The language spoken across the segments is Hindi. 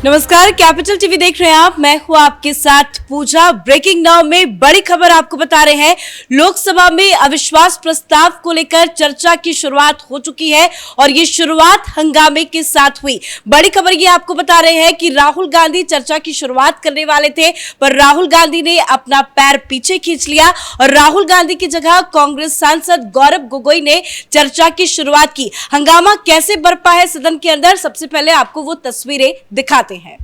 नमस्कार, कैपिटल टीवी देख रहे हैं आप। मैं हूं आपके साथ पूजा। ब्रेकिंग नाउ में बड़ी खबर आपको बता रहे हैं। लोकसभा में अविश्वास प्रस्ताव को लेकर चर्चा की शुरुआत हो चुकी है और ये शुरुआत हंगामे के साथ हुई। बड़ी खबर ये आपको बता रहे हैं कि राहुल गांधी चर्चा की शुरुआत करने वाले थे, पर राहुल गांधी ने अपना पैर पीछे खींच लिया और राहुल गांधी की जगह कांग्रेस सांसद गौरव गोगोई ने चर्चा की शुरुआत की। हंगामा कैसे बरपा है सदन के अंदर, सबसे पहले आपको वो तस्वीरें दिखाते हैं।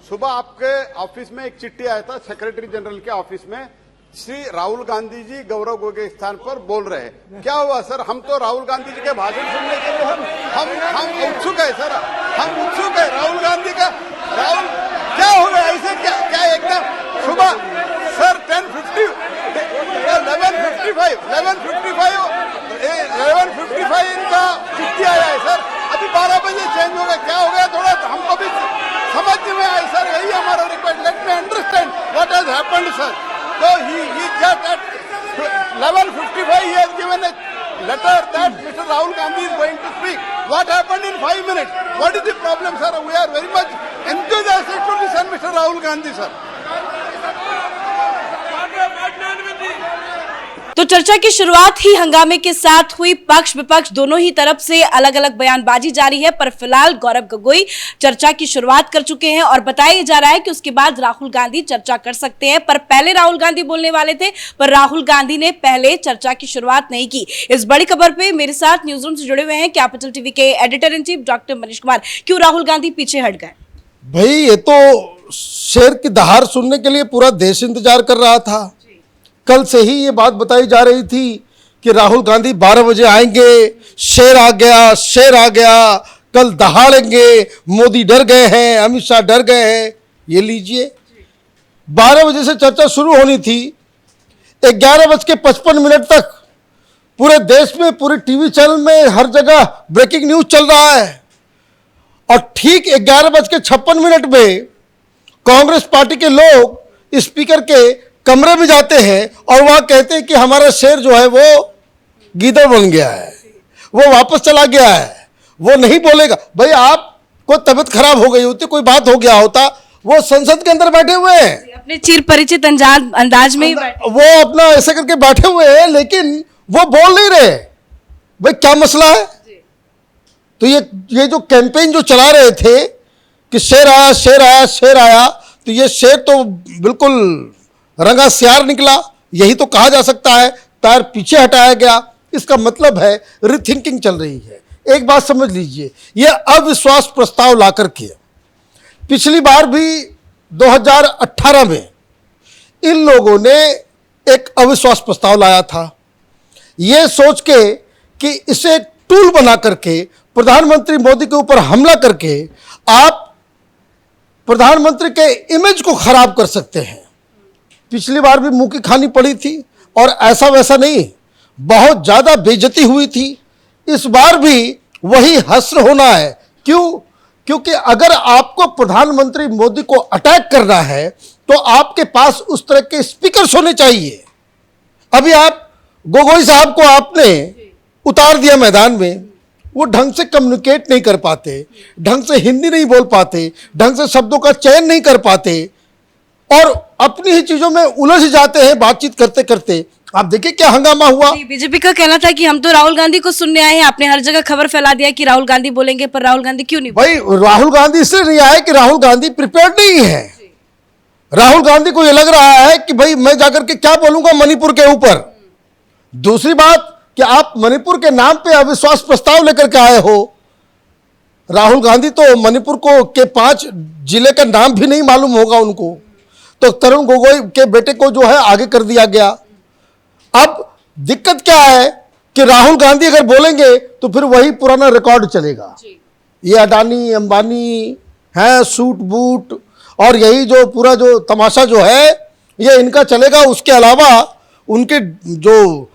सुबह आपके ऑफिस में एक चिट्ठी आया था, सेक्रेटरी जनरल के ऑफिस में, श्री राहुल गांधी जी गौरव गोगोई के स्थान पर बोल रहे हैं। क्या हुआ सर? हम तो राहुल गांधी जी के भाषण सुनने के लिए हम उत्सुक है सर, हम उत्सुक है राहुल गांधी का। राहुल क्या हो गया ऐसे? क्या एकदम सुबह सर 11:55 इनका चिट्ठी आया है सर, अभी 12 बजे चेंज हो गया। क्या हो गया? थोड़ा हमको भी समझ में आए सर, यही हमारा request. Let me understand what has happened sir. So he just at 11:55 he has given a letter that Mr. Rahul Gandhi is going to speak. What happened in 5 minutes? What is the problem, sir? We are very much enthusiastic to listen Mr. Rahul Gandhi, sir. तो चर्चा की शुरुआत ही हंगामे के साथ हुई। पक्ष विपक्ष दोनों ही तरफ से अलग अलग बयानबाजी जारी है, पर फिलहाल गौरव गोगोई चर्चा की शुरुआत कर चुके हैं और बताया जा रहा है कि उसके बाद राहुल गांधी चर्चा कर सकते हैं। पर पहले राहुल गांधी बोलने वाले थे, पर राहुल गांधी ने पहले चर्चा की शुरुआत नहीं की। इस बड़ी खबर पे मेरे साथ न्यूज रूम से जुड़े हुए हैं कैपिटल टीवी के editor in chief doctor Manish Kumar. क्यों राहुल गांधी पीछे हट गए? भाई ये तो शेर की दहाड़ सुनने के लिए पूरा देश इंतजार कर रहा था। कल से ही ये बात बताई जा रही थी कि राहुल गांधी 12 बजे आएंगे, शेर आ गया, शेर आ गया, कल दहाड़ेंगे, मोदी डर गए हैं, अमित शाह डर गए हैं। ये लीजिए, 12 बजे से चर्चा शुरू होनी थी, 11:55 तक पूरे देश में, पूरे टीवी चैनल में, हर जगह ब्रेकिंग न्यूज चल रहा है। और ठीक 11:56 में कांग्रेस पार्टी के लोग स्पीकर के कमरे में जाते हैं और वहां कहते हैं कि हमारा शेर जो है वो गीदड़ बन गया है, वो वापस चला गया है, वो नहीं बोलेगा। भाई आपको तबीयत खराब हो गई होती, कोई बात हो गया होता, वो संसद के अंदर बैठे हुए हैं, अपने चिर परिचित अंदाज में वो अपना ऐसे करके बैठे हुए हैं, लेकिन वो बोल नहीं रहे। भाई क्या मसला है? तो ये जो कैंपेन जो चला रहे थे कि शेर आया, शेर आया, शेर आया, तो ये शेर तो बिल्कुल रंगा सियार निकला, यही तो कहा जा सकता है। पैर पीछे हटाया गया, इसका मतलब है रिथिंकिंग चल रही है। एक बात समझ लीजिए, यह अविश्वास प्रस्ताव लाकर के पिछली बार भी 2018 में इन लोगों ने एक अविश्वास प्रस्ताव लाया था, यह सोच के कि इसे टूल बना करके प्रधानमंत्री मोदी के ऊपर हमला करके आप प्रधानमंत्री के इमेज को खराब कर सकते हैं। पिछली बार भी मुंह की खानी पड़ी थी और ऐसा वैसा नहीं, बहुत ज्यादा बेइज्जती हुई थी। इस बार भी वही हश्र होना है। क्यों? क्योंकि अगर आपको प्रधानमंत्री मोदी को अटैक करना है तो आपके पास उस तरह के स्पीकर्स होने चाहिए। अभी आप गोगोई साहब को आपने उतार दिया मैदान में, वो ढंग से कम्युनिकेट नहीं कर पाते, ढंग से हिंदी नहीं बोल पाते, ढंग से शब्दों का चयन नहीं कर पाते और अपनी ही चीजों में उलझ जाते हैं बातचीत करते करते। आप देखिए क्या हंगामा हुआ। बीजेपी का कहना था कि हम तो राहुल गांधी को सुनने आए हैं। आपने हर जगह खबर फैला दिया कि राहुल गांधी बोलेंगे, पर राहुल गांधी क्यों नहीं? भाई राहुल गांधी इसलिए नहीं आए कि राहुल गांधी प्रिपेयर्ड नहीं है। राहुल गांधी को यह लग रहा है कि भाई मैं जाकर के क्या बोलूंगा मणिपुर के ऊपर। दूसरी बात कि आप मणिपुर के नाम पे अविश्वास प्रस्ताव लेकर के आए हो। राहुल गांधी तो मणिपुर को के 5 जिले का नाम भी नहीं मालूम होगा उनको। तो तरुण गोगोई के बेटे को जो है आगे कर दिया गया। अब दिक्कत क्या है कि राहुल गांधी अगर बोलेंगे तो फिर वही पुराना रिकॉर्ड चलेगा। ये अडानी अंबानी है, सूट बूट और यही जो पूरा जो तमाशा जो है ये इनका चलेगा। उसके अलावा उनके जो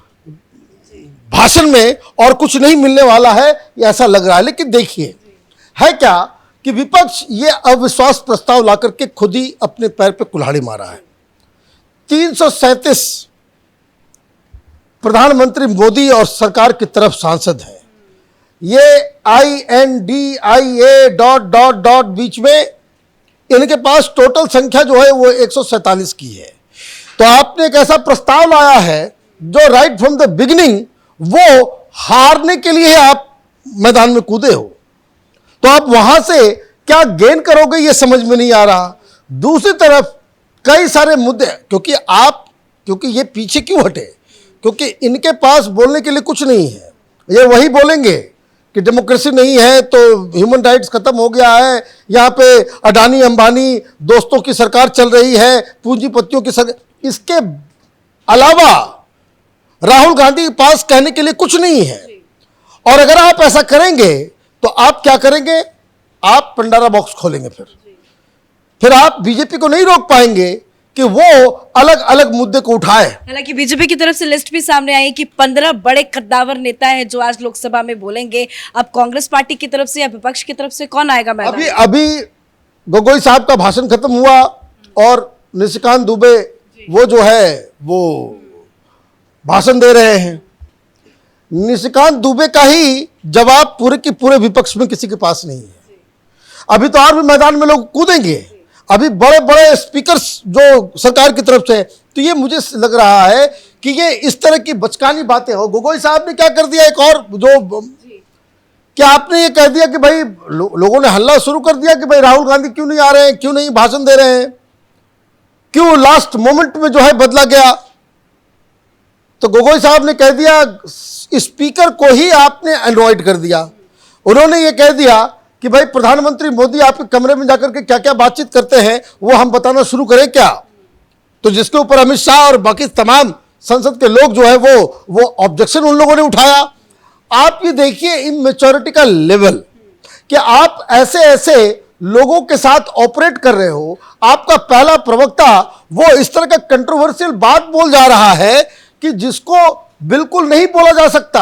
भाषण में और कुछ नहीं मिलने वाला है, ऐसा लग रहा है। लेकिन देखिए है क्या कि विपक्ष ये अविश्वास प्रस्ताव लाकर के खुद ही अपने पैर पे कुल्हाड़ी मारा है। 337 प्रधानमंत्री मोदी और सरकार की तरफ सांसद हैं। ये INDIA ... बीच में इनके पास टोटल संख्या जो है वो 147 की है। तो आपने एक ऐसा प्रस्ताव लाया है जो राइट फ्रॉम द बिगिनिंग वो हारने के लिए आप मैदान में कूदे हो, तो आप वहां से क्या गेन करोगे ये समझ में नहीं आ रहा। दूसरी तरफ कई सारे मुद्दे, क्योंकि ये पीछे क्यों हटे, क्योंकि इनके पास बोलने के लिए कुछ नहीं है। ये वही बोलेंगे कि डेमोक्रेसी नहीं है तो ह्यूमन राइट्स खत्म हो गया है, यहाँ पे अडानी अंबानी दोस्तों की सरकार चल रही है, पूंजीपतियों की सरकार। इसके अलावा राहुल गांधी के पास कहने के लिए कुछ नहीं है। और अगर आप ऐसा करेंगे तो आप क्या करेंगे, आप पंडारा बॉक्स खोलेंगे। फिर आप बीजेपी को नहीं रोक पाएंगे कि वो अलग अलग मुद्दे को उठाए। हालांकि बीजेपी की तरफ से लिस्ट भी सामने आई कि 15 बड़े कद्दावर नेता हैं जो आज लोकसभा में बोलेंगे। अब कांग्रेस पार्टी की तरफ से या विपक्ष की तरफ से कौन आएगा मैदान? अभी गोगोई साहब का भाषण खत्म हुआ और निशिकांत दुबे वो जो है वो भाषण दे रहे हैं। निशिकांत दुबे का ही जवाब पूरे के पूरे विपक्ष में किसी के पास नहीं है। अभी तो और भी मैदान में लोग कूदेंगे, अभी बड़े बड़े स्पीकर्स जो सरकार की तरफ से। तो ये मुझे लग रहा है कि ये इस तरह की बचकानी बातें हो। गोगोई साहब ने क्या कर दिया, एक और जो क्या आपने ये कह दिया कि भाई लोगों ने हल्ला शुरू कर दिया कि भाई राहुल गांधी क्यों नहीं आ रहे हैं, क्यों नहीं भाषण दे रहे हैं, क्यों लास्ट मोमेंट में जो है बदला गया। तो गोगोई साहब ने कह दिया, स्पीकर को ही आपने अवॉइड कर दिया। उन्होंने ये कह दिया कि भाई प्रधानमंत्री मोदी आपके कमरे में जाकर के क्या क्या बातचीत करते हैं वो हम बताना शुरू करें क्या। तो जिसके ऊपर अमित शाह और बाकी तमाम संसद के लोग जो है वो ऑब्जेक्शन उन लोगों ने उठाया। आप ये देखिए इमेच्योरिटी का लेवल कि आप ऐसे ऐसे लोगों के साथ ऑपरेट कर रहे हो। आपका पहला प्रवक्ता वो इस तरह का कंट्रोवर्शियल बात बोल जा रहा है कि जिसको बिल्कुल नहीं बोला जा सकता।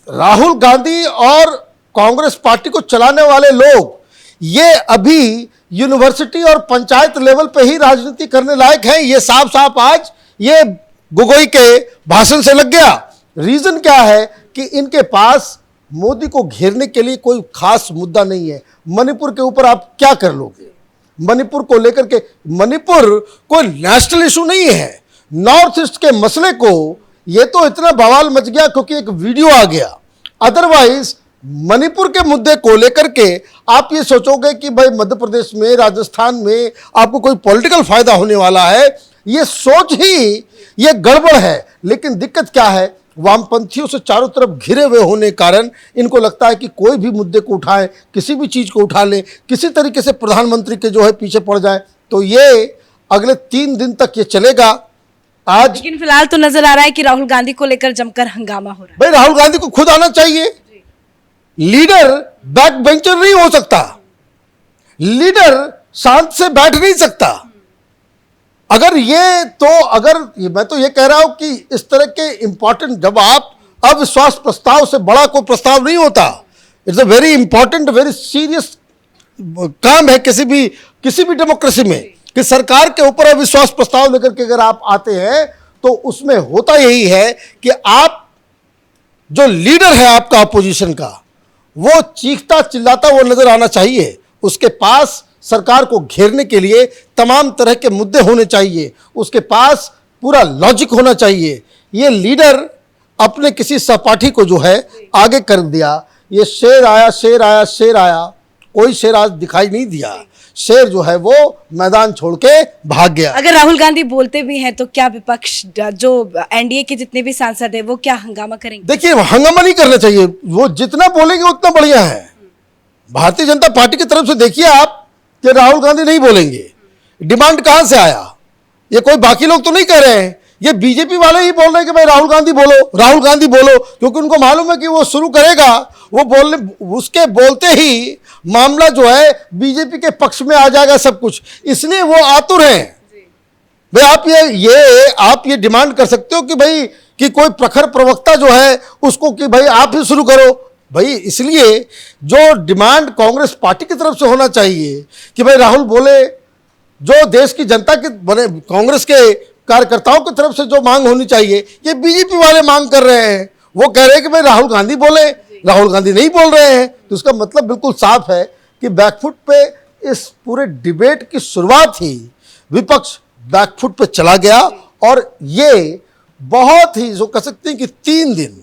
राहुल गांधी और कांग्रेस पार्टी को चलाने वाले लोग ये अभी यूनिवर्सिटी और पंचायत लेवल पे ही राजनीति करने लायक है। ये साफ साफ आज ये गोगोई के भाषण से लग गया। रीजन क्या है कि इनके पास मोदी को घेरने के लिए कोई खास मुद्दा नहीं है। मणिपुर के ऊपर आप क्या कर लोगे, मणिपुर को लेकर के, मणिपुर कोई नेशनल इशू नहीं है। नॉर्थ ईस्ट के मसले को ये तो इतना बवाल मच गया क्योंकि एक वीडियो आ गया। अदरवाइज मणिपुर के मुद्दे को लेकर के आप ये सोचोगे कि भाई मध्य प्रदेश में, राजस्थान में आपको कोई पॉलिटिकल फायदा होने वाला है, ये सोच ही ये गड़बड़ है। लेकिन दिक्कत क्या है, वामपंथियों से चारों तरफ घिरे हुए होने के कारण इनको लगता है कि कोई भी मुद्दे को उठाएं, किसी भी चीज को उठा लें, किसी तरीके से प्रधानमंत्री के जो है पीछे पड़ जाए। तो ये अगले 3 दिन तक ये चलेगा। आज लेकिन फिलहाल तो नजर आ रहा है कि राहुल गांधी को लेकर जमकर हंगामा हो रहा है। भाई राहुल गांधी को खुद आना चाहिए। लीडर बैक बेंचर नहीं हो सकता, लीडर शांत से बैठ नहीं सकता। अगर मैं तो ये कह रहा हूं कि इस तरह के इंपॉर्टेंट, जब आप अविश्वास प्रस्ताव से बड़ा कोई प्रस्ताव नहीं होता। It's a very important, very serious काम है किसी भी डेमोक्रेसी में कि सरकार के ऊपर अविश्वास प्रस्ताव लेकर के अगर आप आते हैं तो उसमें होता यही है कि आप जो लीडर है आपका अपोजिशन का, वो चीखता चिल्लाता वो नजर आना चाहिए। उसके पास सरकार को घेरने के लिए तमाम तरह के मुद्दे होने चाहिए, उसके पास पूरा लॉजिक होना चाहिए। ये लीडर अपने किसी सहपाठी को जो है आगे कर दिया। ये शेर आया शेर आया शेर आया, कोई शेर आज दिखाई नहीं दिया। शेर जो है वो मैदान छोड़ के भाग गया। अगर राहुल गांधी बोलते भी हैं तो क्या विपक्ष, जो एनडीए के जितने भी सांसद हैं, वो क्या हंगामा करेंगे? देखिए, हंगामा नहीं करना चाहिए, वो जितना बोलेंगे उतना बढ़िया है। भारतीय जनता पार्टी की तरफ से देखिए आप कि राहुल गांधी नहीं बोलेंगे, डिमांड कहां से आया? ये कोई बाकी लोग तो नहीं कह रहे हैं, ये बीजेपी वाले ही बोल रहे हैं कि भाई राहुल गांधी बोलो, राहुल गांधी बोलो, क्योंकि उनको मालूम है कि वो शुरू करेगा, वो बोलने, उसके बोलते ही मामला जो है बीजेपी के पक्ष में आ जाएगा सब कुछ, इसलिए वो आतुर हैं। भाई आप ये डिमांड कर सकते हो कि भाई कि कोई प्रखर प्रवक्ता जो है उसको कि भाई आप ही शुरू करो। भाई इसलिए जो डिमांड कांग्रेस पार्टी की तरफ से होना चाहिए कि भाई राहुल बोले, जो देश की जनता के बने कांग्रेस के कार्यकर्ताओं की तरफ से जो मांग होनी चाहिए, ये बीजेपी वाले मांग कर रहे हैं। वो कह रहे हैं कि भाई राहुल गांधी बोले, राहुल गांधी नहीं बोल रहे हैं। तो इसका मतलब बिल्कुल साफ है कि बैकफुट पे इस पूरे डिबेट की शुरुआत ही विपक्ष बैकफुट पे चला गया और ये बहुत ही जो कह सकते हैं कि 3 दिन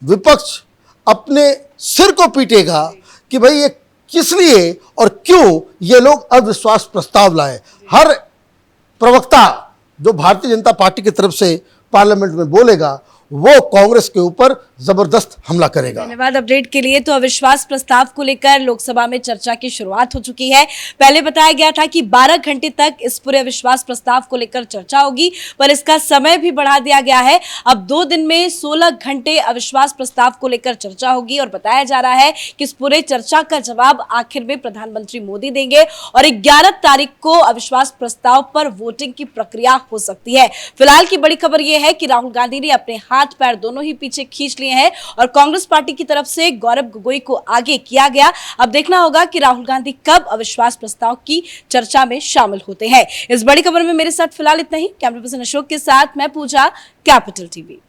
विपक्ष अपने सिर को पीटेगा कि भाई ये किस लिए और क्यों ये लोग अविश्वास प्रस्ताव लाए। हर प्रवक्ता जो भारतीय जनता पार्टी की तरफ से पार्लियामेंट में बोलेगा वो कांग्रेस के ऊपर जबरदस्त हमला करेगा। धन्यवाद अपडेट के लिए। तो अविश्वास प्रस्ताव को लेकर लोकसभा में चर्चा की शुरुआत हो चुकी है। पहले बताया गया था कि 12 घंटे तक इस पूरे अविश्वास प्रस्ताव को लेकर चर्चा होगी, पर इसका समय भी बढ़ा दिया गया है। अब 2 दिन में 16 घंटे अविश्वास प्रस्ताव को लेकर चर्चा होगी और बताया जा रहा है कि इस पूरे चर्चा का जवाब आखिर में प्रधानमंत्री मोदी देंगे और 11 तारीख को अविश्वास प्रस्ताव पर वोटिंग की प्रक्रिया हो सकती है। फिलहाल की बड़ी खबर यह है कि राहुल गांधी ने अपने हाथ पैर दोनों ही पीछे खींच लिए हैं और कांग्रेस पार्टी की तरफ से गौरव गोगोई को आगे किया गया। अब देखना होगा कि राहुल गांधी कब अविश्वास प्रस्ताव की चर्चा में शामिल होते हैं। इस बड़ी खबर में मेरे साथ फिलहाल इतना ही। कैमरा पर्सन अशोक के साथ मैं पूजा, कैपिटल टीवी।